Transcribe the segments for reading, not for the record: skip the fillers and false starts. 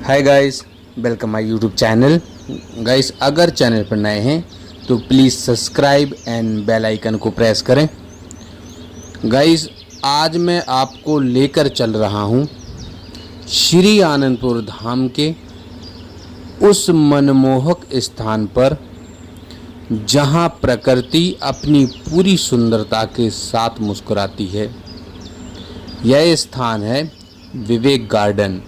Hi guys, welcome my YouTube channel. Guys, अगर channel पर नए हैं तो please subscribe and bell icon को प्रेस करें। गाइस, आज मैं आपको लेकर चल रहा हूं श्री आनंदपुर धाम के उस मनमोहक स्थान पर जहां प्रकृति अपनी पूरी सुंदरता के साथ मुस्कुराती है। यह स्थान है विवेक गार्डन।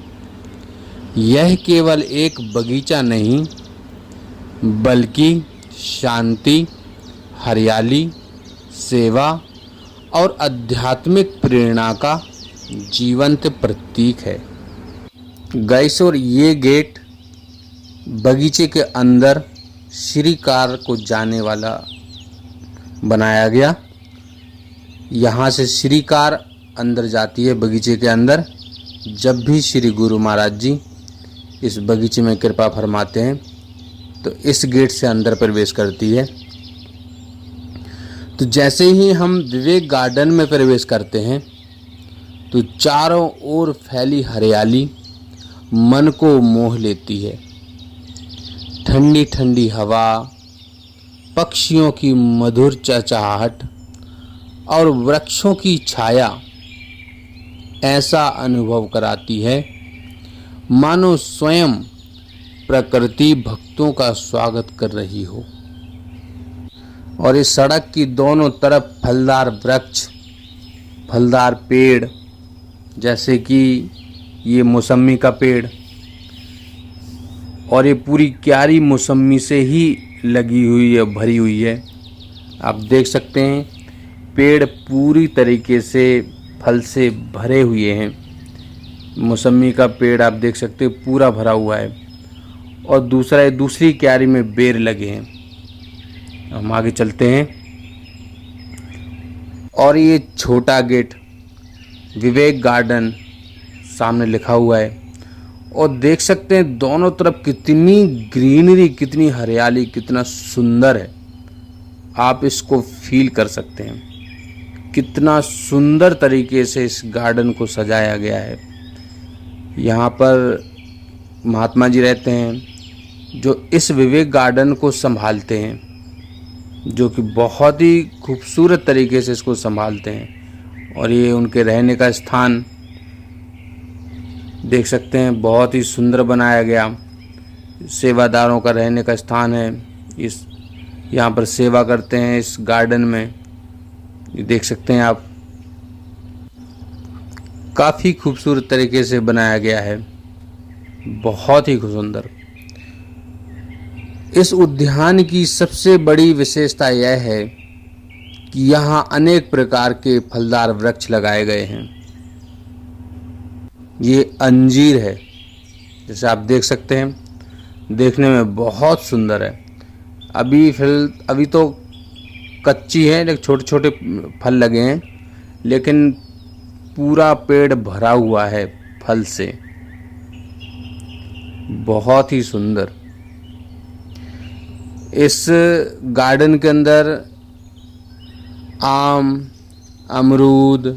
यह केवल एक बगीचा नहीं बल्कि शांति, हरियाली, सेवा और आध्यात्मिक प्रेरणा का जीवंत प्रतीक है। गाइस, और ये गेट बगीचे के अंदर श्रीकार को जाने वाला बनाया गया। यहाँ से श्रीकार अंदर जाती है बगीचे के अंदर। जब भी श्री गुरु महाराज जी इस बगीचे में कृपा फरमाते हैं तो इस गेट से अंदर प्रवेश करती है। तो जैसे ही हम विवेक गार्डन में प्रवेश करते हैं तो चारों ओर फैली हरियाली मन को मोह लेती है। ठंडी ठंडी हवा, पक्षियों की मधुर चहचहाहट और वृक्षों की छाया ऐसा अनुभव कराती है मानो स्वयं प्रकृति भक्तों का स्वागत कर रही हो। और इस सड़क की दोनों तरफ फलदार वृक्ष, फलदार पेड़, जैसे कि ये मौसम्मी का पेड़, और ये पूरी क्यारी मौसम्मी से ही लगी हुई है, भरी हुई है। आप देख सकते हैं पेड़ पूरी तरीके से फल से भरे हुए हैं। मौसम्मी का पेड़ आप देख सकते हैं पूरा भरा हुआ है, और दूसरी क्यारी में बेर लगे हैं। हम आगे चलते हैं और ये छोटा गेट विवेक गार्डन सामने लिखा हुआ है, और देख सकते हैं दोनों तरफ कितनी ग्रीनरी, कितनी हरियाली, कितना सुंदर है। आप इसको फील कर सकते हैं कितना सुंदर तरीके से इस गार्डन को सजाया गया है। यहाँ पर महात्मा जी रहते हैं जो इस विवेक गार्डन को संभालते हैं, जो कि बहुत ही खूबसूरत तरीके से इसको संभालते हैं। और ये उनके रहने का स्थान देख सकते हैं, बहुत ही सुंदर बनाया गया। सेवादारों का रहने का स्थान है। यहाँ पर सेवा करते हैं इस गार्डन में। ये देख सकते हैं आप, काफ़ी खूबसूरत तरीके से बनाया गया है, बहुत ही सुंदर। इस उद्यान की सबसे बड़ी विशेषता यह है कि यहाँ अनेक प्रकार के फलदार वृक्ष लगाए गए हैं। ये अंजीर है, जैसे आप देख सकते हैं, देखने में बहुत सुंदर है। अभी तो कच्ची है, लेकिन छोटे छोटे फल लगे हैं, लेकिन पूरा पेड़ भरा हुआ है फल से, बहुत ही सुंदर। इस गार्डन के अंदर आम, अमरूद,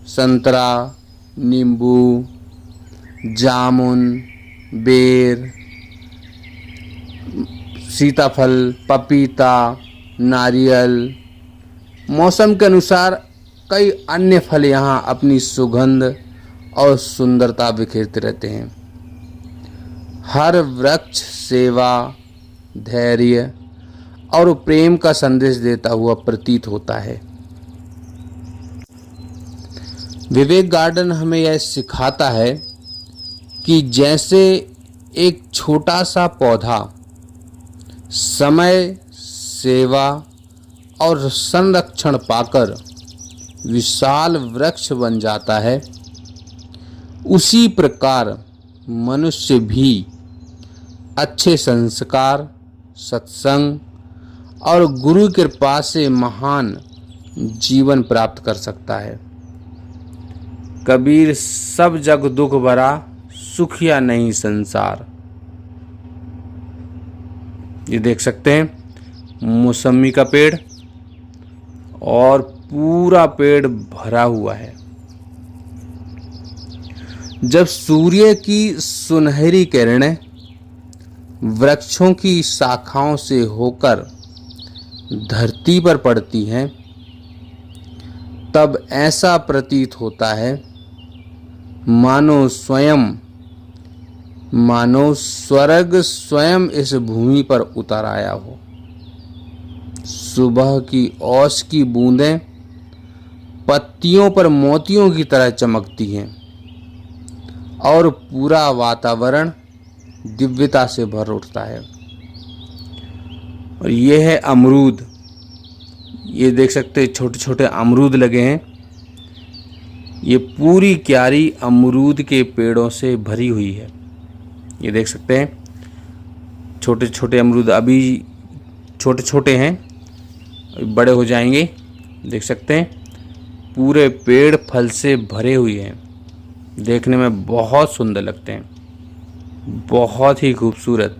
संतरा, नींबू, जामुन, बेर, सीताफल, पपीता, नारियल, मौसम के अनुसार कई अन्य फल यहाँ अपनी सुगंध और सुंदरता बिखेरते रहते हैं। हर वृक्ष सेवा, धैर्य और प्रेम का संदेश देता हुआ प्रतीत होता है। विवेक गार्डन हमें यह सिखाता है कि जैसे एक छोटा सा पौधा समय, सेवा और संरक्षण पाकर विशाल वृक्ष बन जाता है, उसी प्रकार मनुष्य भी अच्छे संस्कार, सत्संग और गुरु कृपा से महान जीवन प्राप्त कर सकता है। कबीर सब जग दुख भरा, सुखिया नहीं संसार। ये देख सकते हैं मौसम्मी का पेड़, और पूरा पेड़ भरा हुआ है। जब सूर्य की सुनहरी किरणें वृक्षों की शाखाओं से होकर धरती पर पड़ती हैं, तब ऐसा प्रतीत होता है मानो स्वर्ग स्वयं इस भूमि पर उतर आया हो। सुबह की ओस की बूंदें पत्तियों पर मोतियों की तरह चमकती हैं और पूरा वातावरण दिव्यता से भर उठता है। और ये है अमरूद। ये देख सकते हैं छोटे छोटे अमरूद लगे हैं। ये पूरी क्यारी अमरूद के पेड़ों से भरी हुई है। ये देख सकते हैं छोटे छोटे अमरूद, अभी छोटे छोटे हैं, बड़े हो जाएंगे। देख सकते हैं पूरे पेड़ फल से भरे हुए हैं। देखने में बहुत सुंदर लगते हैं, बहुत ही खूबसूरत।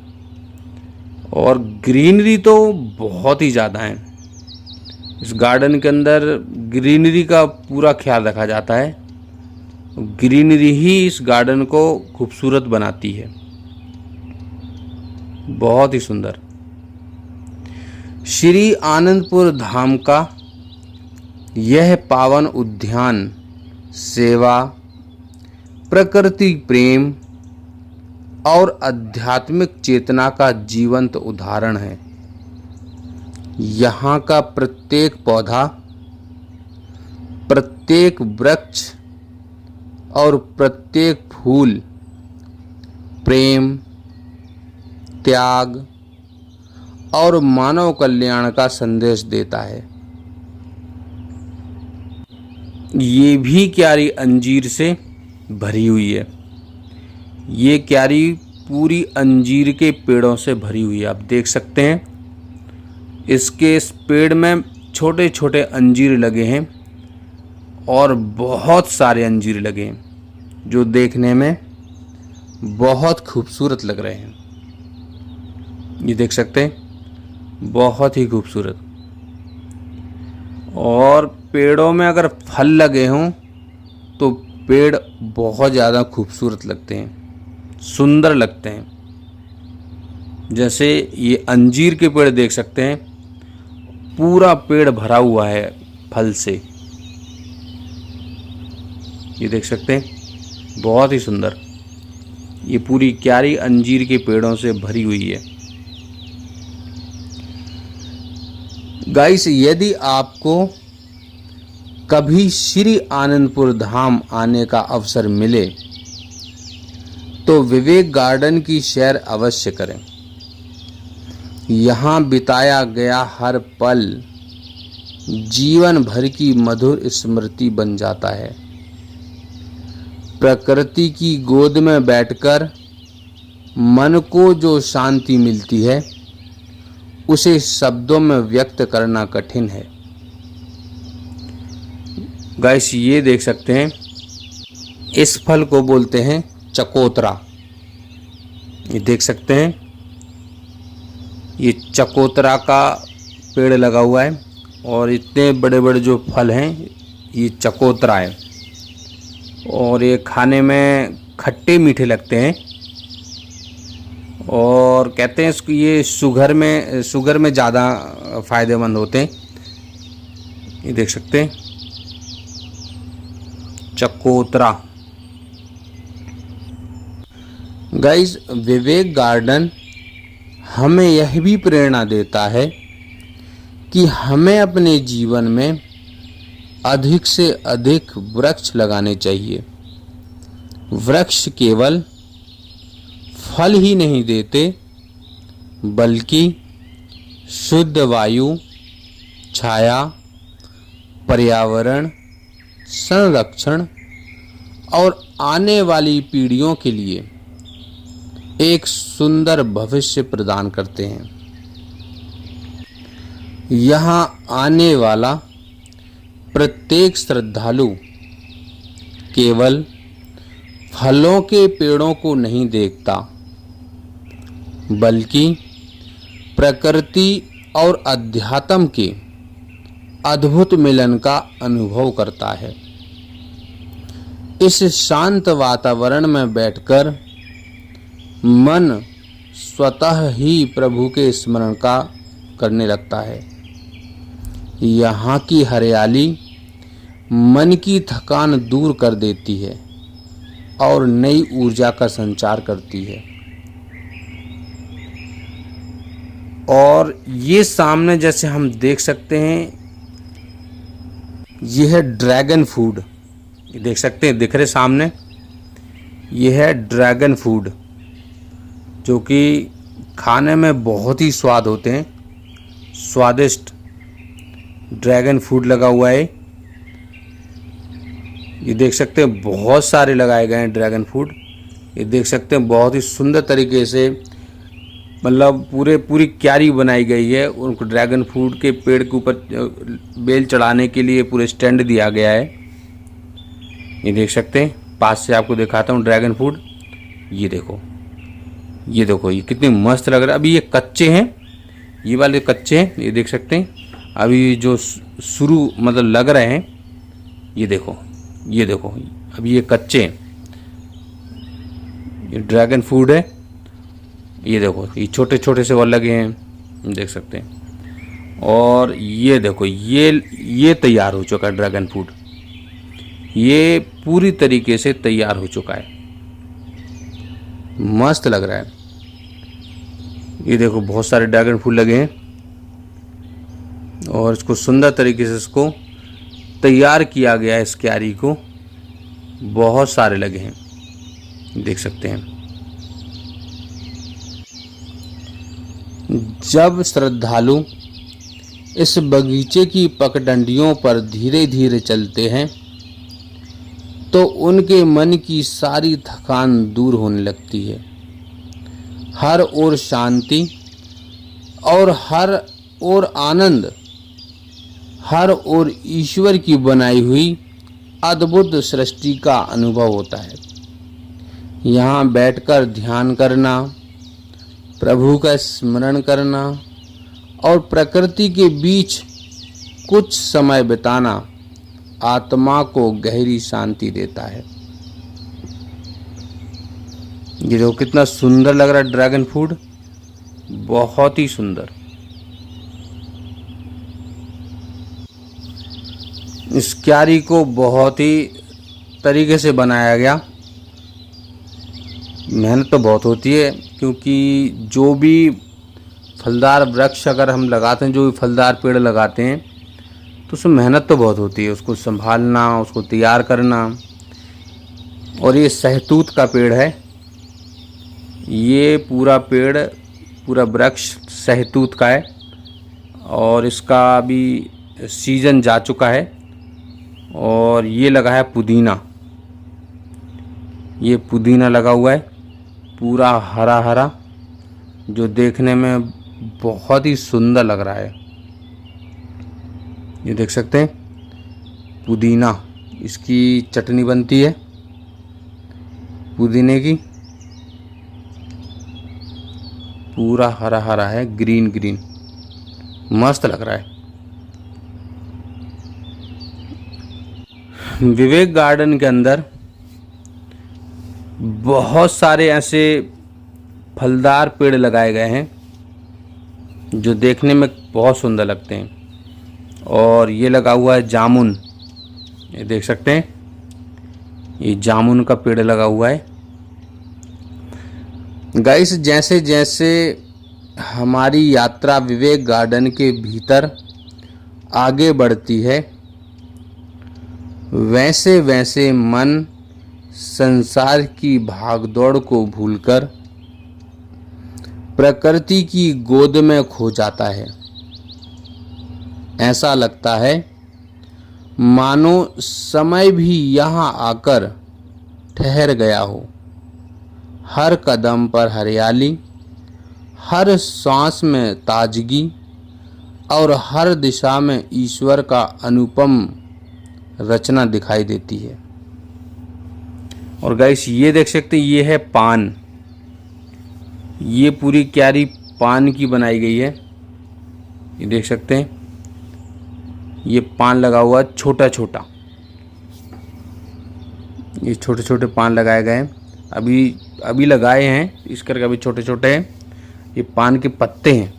और ग्रीनरी तो बहुत ही ज़्यादा है। इस गार्डन के अंदर ग्रीनरी का पूरा ख्याल रखा जाता है। ग्रीनरी ही इस गार्डन को खूबसूरत बनाती है। बहुत ही सुंदर। श्री आनंदपुर धाम का यह पावन उद्यान सेवा, प्रकृति प्रेम और आध्यात्मिक चेतना का जीवंत उदाहरण है। यहाँ का प्रत्येक पौधा, प्रत्येक वृक्ष और प्रत्येक फूल प्रेम, त्याग और मानव कल्याण का संदेश देता है। ये भी क्यारी अंजीर से भरी हुई है। ये क्यारी पूरी अंजीर के पेड़ों से भरी हुई है। आप देख सकते हैं इसके इस पेड़ में छोटे छोटे अंजीर लगे हैं और बहुत सारे अंजीर लगे हैं जो देखने में बहुत खूबसूरत लग रहे हैं। ये देख सकते हैं बहुत ही खूबसूरत। और पेड़ों में अगर फल लगे हों तो पेड़ बहुत ज़्यादा खूबसूरत लगते हैं, सुंदर लगते हैं। जैसे ये अंजीर के पेड़ देख सकते हैं, पूरा पेड़ भरा हुआ है फल से। ये देख सकते हैं बहुत ही सुंदर। ये पूरी क्यारी अंजीर के पेड़ों से भरी हुई है। गाइस, यदि आपको कभी श्री आनंदपुर धाम आने का अवसर मिले तो विवेक गार्डन की सैर अवश्य करें। यहाँ बिताया गया हर पल जीवन भर की मधुर स्मृति बन जाता है। प्रकृति की गोद में बैठकर मन को जो शांति मिलती है उसे शब्दों में व्यक्त करना कठिन है। गाइस, ये देख सकते हैं इस फल को बोलते हैं चकोतरा। ये देख सकते हैं ये चकोतरा का पेड़ लगा हुआ है और इतने बड़े बड़े जो फल हैं ये चकोतरा है। और ये खाने में खट्टे मीठे लगते हैं और कहते हैं इसको ये शुगर में ज़्यादा फ़ायदेमंद होते हैं। ये देख सकते हैं चकोतरा। गाइस, विवेक गार्डन हमें यह भी प्रेरणा देता है कि हमें अपने जीवन में अधिक से अधिक वृक्ष लगाने चाहिए। वृक्ष केवल फल ही नहीं देते बल्कि शुद्ध वायु, छाया, पर्यावरण संरक्षण और आने वाली पीढ़ियों के लिए एक सुंदर भविष्य प्रदान करते हैं। यहाँ आने वाला प्रत्येक श्रद्धालु केवल फलों के पेड़ों को नहीं देखता बल्कि प्रकृति और अध्यात्म के अद्भुत मिलन का अनुभव करता है। इस शांत वातावरण में बैठकर मन स्वतः ही प्रभु के स्मरण का करने लगता है। यहाँ की हरियाली मन की थकान दूर कर देती है और नई ऊर्जा का संचार करती है। और ये सामने जैसे हम देख सकते हैं, ये है ड्रैगन फूड। देख सकते हैं, दिख रहे सामने, ये है ड्रैगन फूड, जो कि खाने में बहुत ही स्वाद होते हैं, स्वादिष्ट ड्रैगन फूड लगा हुआ है। ये देख सकते हैं बहुत सारे लगाए गए हैं ड्रैगन फूड। ये देख सकते हैं बहुत ही सुंदर तरीके से, मतलब पूरी क्यारी बनाई गई है। उनको ड्रैगन फ्रूट के पेड़ के ऊपर बेल चढ़ाने के लिए पूरे स्टैंड दिया गया है। ये देख सकते हैं, पास से आपको दिखाता हूँ ड्रैगन फ्रूट। ये देखो, ये देखो, ये कितने मस्त लग रहा है। अभी ये कच्चे हैं, ये वाले कच्चे हैं, ये देख सकते हैं। अभी जो शुरू मतलब लग रहे हैं, ये देखो, ये देखो, अभी ये कच्चे हैं। ये ड्रैगन फ्रूट है। ये देखो, ये छोटे छोटे से और लगे हैं, देख सकते हैं। और ये देखो, ये तैयार हो चुका है ड्रैगन फ्रूट। ये पूरी तरीके से तैयार हो चुका है, मस्त लग रहा है। ये देखो बहुत सारे ड्रैगन फ्रूट लगे हैं और इसको सुंदर तरीके से इसको तैयार किया गया है। इस क्यारी को बहुत सारे लगे हैं, देख सकते हैं। जब श्रद्धालु इस बगीचे की पगडंडियों पर धीरे धीरे चलते हैं तो उनके मन की सारी थकान दूर होने लगती है। हर ओर शांति और हर ओर आनंद, हर ओर ईश्वर की बनाई हुई अद्भुत सृष्टि का अनुभव होता है। यहाँ बैठकर ध्यान करना, प्रभु का स्मरण करना और प्रकृति के बीच कुछ समय बिताना आत्मा को गहरी शांति देता है। ये देखो कितना सुंदर लग रहा है ड्रैगन फ्रूट, बहुत ही सुंदर। इस क्यारी को बहुत ही तरीके से बनाया गया। मेहनत तो बहुत होती है, क्योंकि जो भी फलदार वृक्ष अगर हम लगाते हैं, जो भी फलदार पेड़ लगाते हैं, तो उसमें मेहनत तो बहुत होती है। उसको संभालना, उसको तैयार करना। और ये सहतूत का पेड़ है। ये पूरा पेड़, पूरा वृक्ष सहतूत का है और इसका अभी सीजन जा चुका है। और ये लगा है पुदीना, ये पुदीना लगा हुआ है पूरा हरा हरा, जो देखने में बहुत ही सुंदर लग रहा है। ये देख सकते हैं पुदीना, इसकी चटनी बनती है पुदीने की। पूरा हरा हरा है, ग्रीन ग्रीन, मस्त लग रहा है। विवेक गार्डन के अंदर बहुत सारे ऐसे फलदार पेड़ लगाए गए हैं जो देखने में बहुत सुंदर लगते हैं। और ये लगा हुआ है जामुन, ये देख सकते हैं, ये जामुन का पेड़ लगा हुआ है। गाइस, जैसे जैसे हमारी यात्रा विवेक गार्डन के भीतर आगे बढ़ती है, वैसे वैसे मन संसार की भागदौड़ को भूलकर प्रकृति की गोद में खो जाता है। ऐसा लगता है मानो समय भी यहाँ आकर ठहर गया हो। हर कदम पर हरियाली, हर सांस में ताजगी और हर दिशा में ईश्वर का अनुपम रचना दिखाई देती है। और गाइस, ये देख सकते हैं, ये है पान। ये पूरी क्यारी पान की बनाई गई है। ये देख सकते हैं, ये पान लगा हुआ है छोटा छोटा। ये छोटे छोटे पान लगाए गए हैं, अभी लगाए हैं, इस करके अभी छोटे छोटे हैं। ये पान के पत्ते हैं,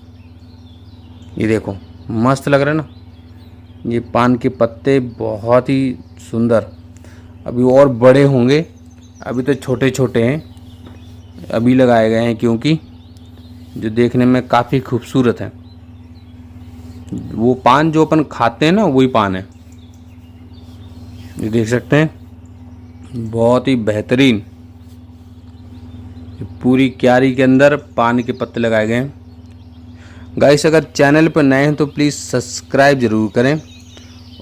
ये देखो मस्त लग रहा है ना। ये पान के पत्ते बहुत ही सुंदर, अभी और बड़े होंगे, अभी तो छोटे छोटे हैं, अभी लगाए गए हैं क्योंकि जो देखने में काफ़ी खूबसूरत है। वो पान जो अपन खाते हैं ना, वही पान है। ये देख सकते हैं, बहुत ही बेहतरीन पूरी क्यारी के अंदर पान के पत्ते लगाए गए हैं। गाइस अगर चैनल पर नए हैं तो प्लीज़ सब्सक्राइब ज़रूर करें,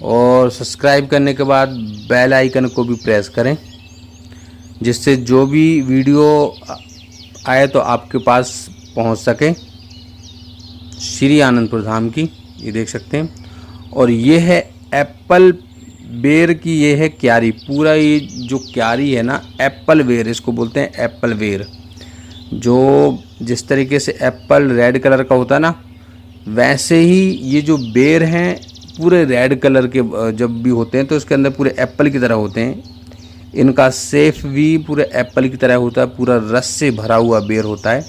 और सब्सक्राइब करने के बाद बेल आइकन को भी प्रेस करें, जिससे जो भी वीडियो आए तो आपके पास पहुंच सके। श्री आनंदपुर धाम की ये देख सकते हैं। और ये है एप्पल बेर की, ये है क्यारी। पूरा ये जो क्यारी है ना, एप्पल बेर इसको बोलते हैं, एप्पल बेर। जो जिस तरीके से एप्पल रेड कलर का होता है ना, वैसे ही ये जो बेर हैं पूरे रेड कलर के जब भी होते हैं तो इसके अंदर पूरे एप्पल की तरह होते हैं। इनका सेफ भी पूरे एप्पल की तरह होता है, पूरा रस से भरा हुआ बेर होता है।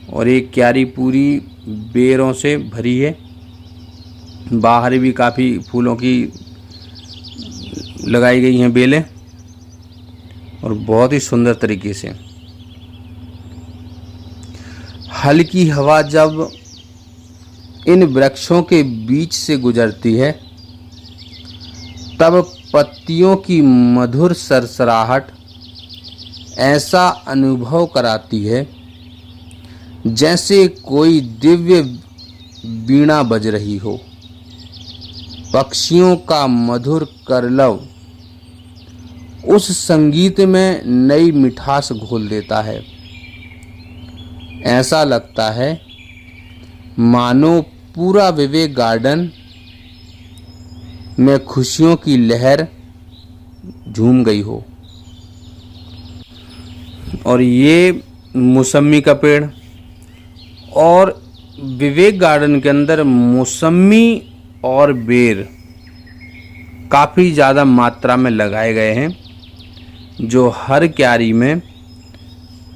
और ये क्यारी पूरी बेरों से भरी है, बाहर भी काफ़ी फूलों की लगाई गई हैं बेलें, और बहुत ही सुंदर तरीके से। हल्की हवा जब इन वृक्षों के बीच से गुजरती है, तब पत्तियों की मधुर सरसराहट ऐसा अनुभव कराती है जैसे कोई दिव्य वीणा बज रही हो। पक्षियों का मधुर करलव उस संगीत में नई मिठास घोल देता है। ऐसा लगता है मानो पूरा विवेक गार्डन में खुशियों की लहर झूम गई हो। और ये मौसमी का पेड़, और विवेक गार्डन के अंदर मौसमी और बेर काफ़ी ज़्यादा मात्रा में लगाए गए हैं। जो हर क्यारी में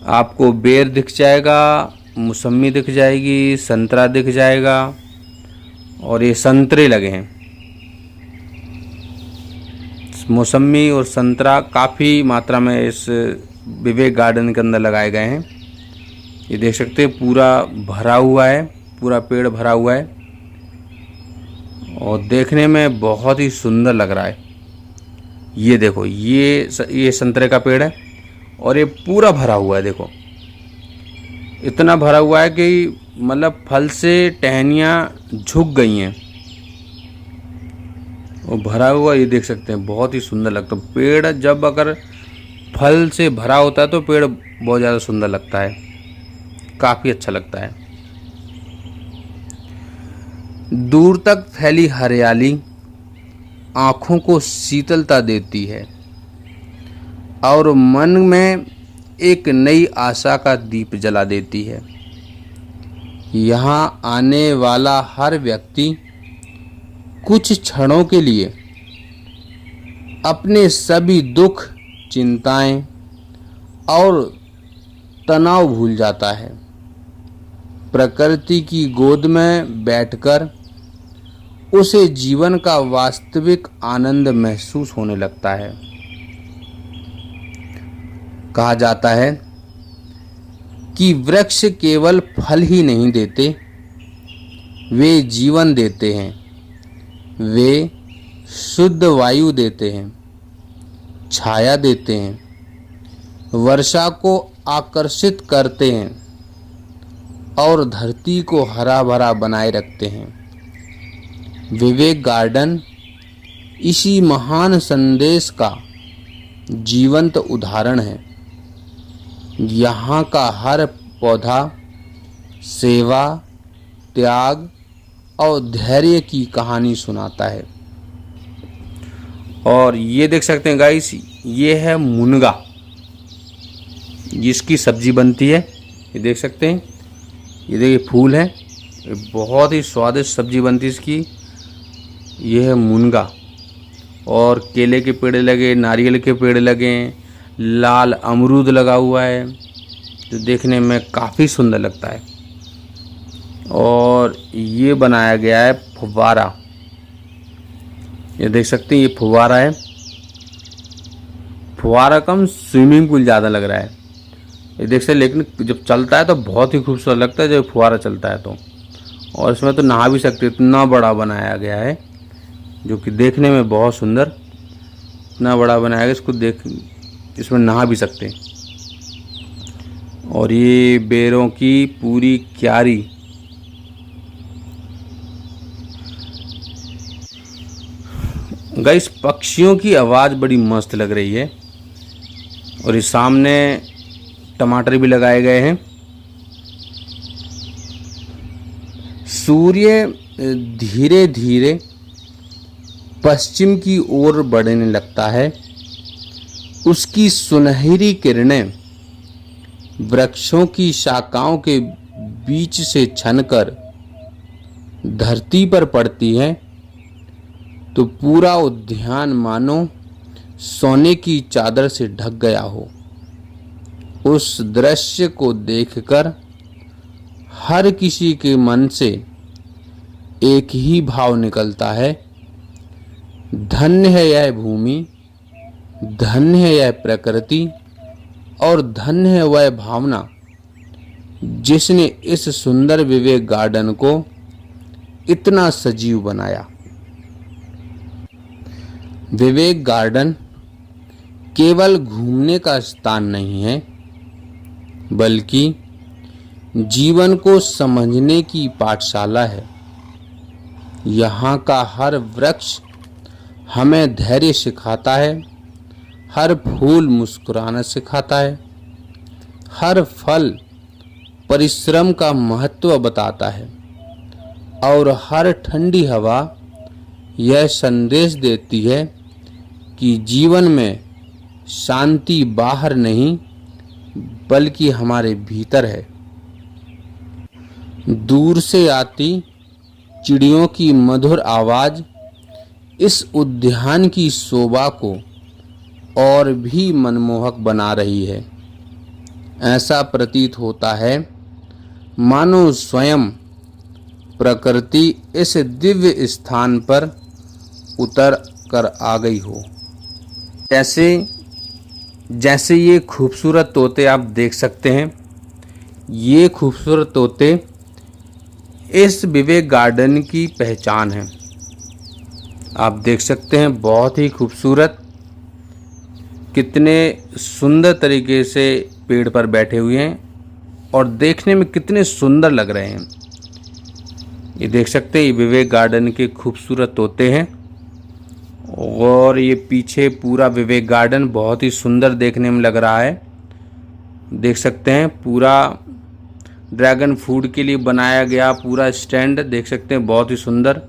आपको बेर दिख जाएगा, मौसमी दिख जाएगी, संतरा दिख जाएगा, और ये संतरे लगे हैं। मौसमी और संतरा काफ़ी मात्रा में इस विवेक गार्डन के अंदर लगाए गए हैं। ये देख सकते हैं पूरा भरा हुआ है, पूरा पेड़ भरा हुआ है, और देखने में बहुत ही सुंदर लग रहा है। ये देखो, ये संतरे का पेड़ है, और ये पूरा भरा हुआ है। देखो इतना भरा हुआ है कि मतलब फल से टहनियाँ झुक गई हैं, और भरा हुआ ये देख सकते हैं, बहुत ही सुंदर लगता है। पेड़ जब अगर फल से भरा होता है तो पेड़ बहुत ज़्यादा सुंदर लगता है, काफ़ी अच्छा लगता है। दूर तक फैली हरियाली आँखों को शीतलता देती है, और मन में एक नई आशा का दीप जला देती है। यहाँ आने वाला हर व्यक्ति कुछ क्षणों के लिए अपने सभी दुख, चिंताएं और तनाव भूल जाता है। प्रकृति की गोद में बैठकर उसे जीवन का वास्तविक आनंद महसूस होने लगता है। कहा जाता है कि वृक्ष केवल फल ही नहीं देते, वे जीवन देते हैं। वे शुद्ध वायु देते हैं, छाया देते हैं, वर्षा को आकर्षित करते हैं, और धरती को हरा भरा बनाए रखते हैं। विवेक गार्डन इसी महान संदेश का जीवंत उदाहरण है। यहाँ का हर पौधा सेवा, त्याग और धैर्य की कहानी सुनाता है। और ये देख सकते हैं गाइस, ये है मुनगा, जिसकी सब्जी बनती है। ये देख सकते हैं, ये देखिए फूल है, बहुत ही स्वादिष्ट सब्जी बनती है इसकी। ये है मुनगा, और केले के पेड़ लगे, नारियल के पेड़ लगे, लाल अमरूद लगा हुआ है जो देखने में काफ़ी सुंदर लगता है। और ये बनाया गया है फुव्वारा, ये देख सकते हैं ये फुव्वारा है। फुव्वारा कम स्विमिंग पूल ज़्यादा लग रहा है ये देख सकते, लेकिन जब चलता है तो बहुत ही खूबसूरत लगता है जब फुव्वारा चलता है तो। और इसमें तो नहा भी सकते, इतना बड़ा बनाया गया है जो कि देखने में बहुत सुंदर, इतना बड़ा बनाया गया, इसको देख इसमें नहा भी सकते। और ये बेरों की पूरी क्यारी, गाइस पक्षियों की आवाज़ बड़ी मस्त लग रही है। और इस सामने टमाटर भी लगाए गए हैं। सूर्य धीरे धीरे पश्चिम की ओर बढ़ने लगता है। उसकी सुनहरी किरणें वृक्षों की शाखाओं के बीच से छनकर धरती पर पड़ती है तो पूरा उद्यान मानो सोने की चादर से ढक गया हो। उस दृश्य को देखकर हर किसी के मन से एक ही भाव निकलता है, धन्य है यह भूमि, धन्य है यह प्रकृति और धन्य है वह भावना जिसने इस सुंदर विवेक गार्डन को इतना सजीव बनाया। विवेक गार्डन केवल घूमने का स्थान नहीं है, बल्कि जीवन को समझने की पाठशाला है। यहाँ का हर वृक्ष हमें धैर्य सिखाता है, हर फूल मुस्कुराना सिखाता है, हर फल परिश्रम का महत्व बताता है और हर ठंडी हवा यह संदेश देती है कि जीवन में शांति बाहर नहीं बल्कि हमारे भीतर है। दूर से आती चिड़ियों की मधुर आवाज़ इस उद्यान की शोभा को और भी मनमोहक बना रही है। ऐसा प्रतीत होता है मानो स्वयं प्रकृति इस दिव्य स्थान पर उतर कर आ गई हो। जैसे ये खूबसूरत तोते आप देख सकते हैं, ये खूबसूरत तोते इस विवेक गार्डन की पहचान है। आप देख सकते हैं बहुत ही खूबसूरत, कितने सुंदर तरीके से पेड़ पर बैठे हुए हैं और देखने में कितने सुंदर लग रहे हैं। ये देख सकते हैं ये विवेक गार्डन के खूबसूरत तोते हैं। और ये पीछे पूरा विवेक गार्डन बहुत ही सुंदर देखने में लग रहा है। देख सकते हैं पूरा ड्रैगन फ्रूट के लिए बनाया गया पूरा स्टैंड देख सकते हैं, बहुत ही सुंदर।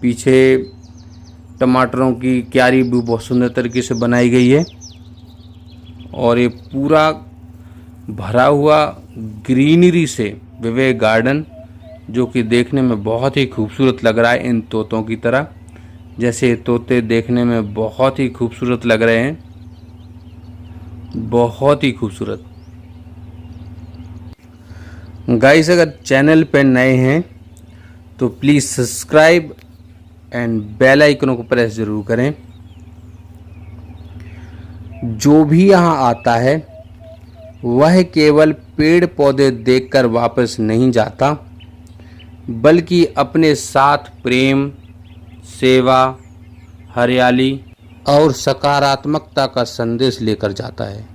पीछे टमाटरों की क्यारी भी बहुत सुंदर तरीके से बनाई गई है। और ये पूरा भरा हुआ ग्रीनरी से विवेक गार्डन जो कि देखने में बहुत ही खूबसूरत लग रहा है, इन तोतों की तरह। जैसे तोते देखने में बहुत ही खूबसूरत लग रहे हैं, बहुत ही खूबसूरत। गाइस अगर चैनल पे नए हैं तो please subscribe and bell icon को प्रेस ज़रूर करें। जो भी यहाँ आता है वह केवल पेड़ पौधे देखकर वापस नहीं जाता, बल्कि अपने साथ प्रेम, सेवा, हरियाली और सकारात्मकता का संदेश लेकर जाता है।